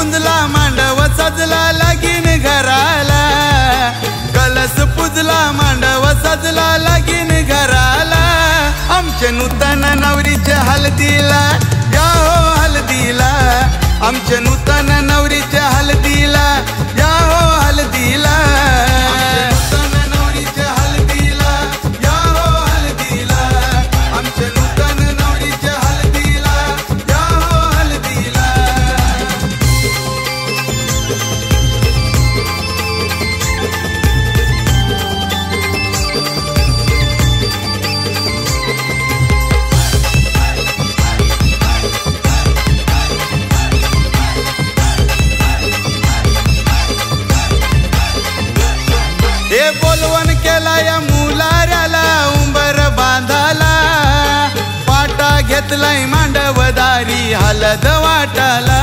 पुंजला मांडव सजला लगीन घराला, कलस पुजला मांडव सजला लगीन घराला, आमच्या नूतन नवरीच्या हळदीला या हो हळदीला, आमच्या नूतन नवरीच्या हळदीला या हो हळदीला, हे बोलवण केला या मुलाऱ्याला उंबर बांधाला, पाटा घेतलाय मांडवदारी हलद वाटाला,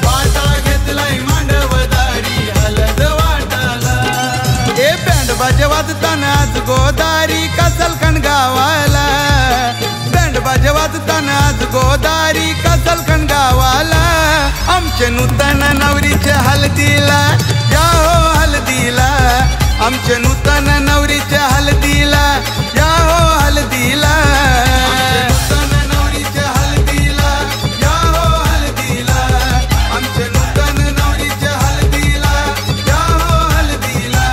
पाटा घेतलाय मांडवदारी हलद वाटाला, हे बँड बाजे वाजताना आज गोदारी कसलखंड गावाला, बँड बाजे वाजताना आज गोदारी कसलखंड गावाला, आमच्या नूतन नवरीच्या हळदीला या हो हळदीला, आमच्या नूतन नवरीच्या हळदीला या हो हळदीला, नूतन नवरीच्या हळदीला या हो हळदीला, आमच्या नूतन नवरीच्या हळदीला या हो हळदीला.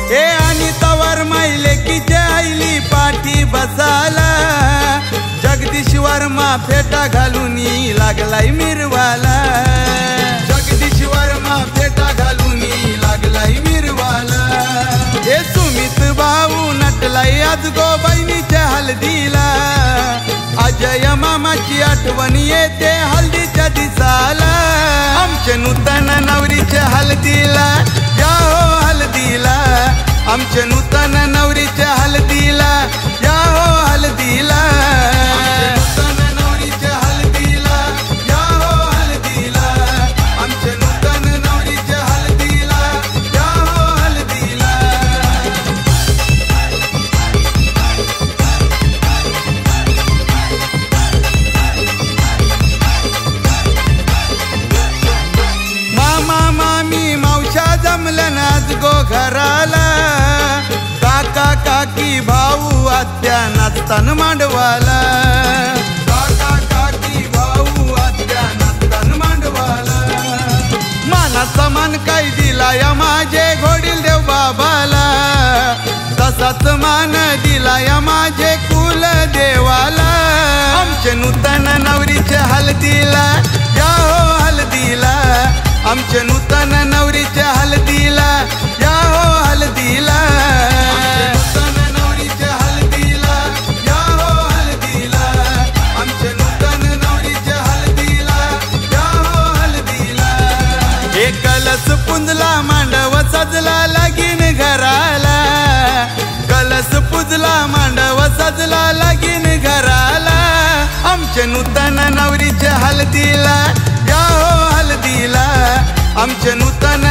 हे आणि तवर माहिले की जायली पाठी बसाला, जगदीश वर्मा फेटा घालून लागलाय मिरवाला, जगदीश वर्मा फेटा घालून लागलाय मिरवाला, हे सुमित भाऊ नटलाय आज गो बहिणीच्या हळदीला, अजय मामाची आठवण येते हळदीच्या दिसाला, आमच्या नूतन नवरीच्या हळदीला या हो हळदीला, आमच्या नूतन नवरीच्या हळदीला या हो हळदीला, नूतन नवरीच्या हळदीला या हो हळदीला, आमच्या नूतन नवरीच्या हळदीला या हो हळदीला. मामा मामी मावशा जमलं आज गो घराला, काका काकी भाऊ आत्या नाचतान मांडवाला, काका काकी भाऊ आत्या नाचतान मांडवाला, मानाचा मान काय दिला या माझे घोडील देव बाबाला, तसाच मान दिला या माझे कुल देवाला, आमच्या नूतन नवरीच्या हळदीला या हो हळदीला, आमच्या नूतन नवरीच्या हळदीला या हो हळदीला, नूतन नवरीच्या हळदीला या हो हळदीला, आमच्या नूतन नवरीच्या हळदीला या हो हळदीला. हे कलस पुंजला मांडव सजला लगीन घराला, कलस पुजला मांडव सजला लगीन घराला, आमच्या नूतन नवरीच्या हळदीला या हो हळदीला, आमच्या नूतन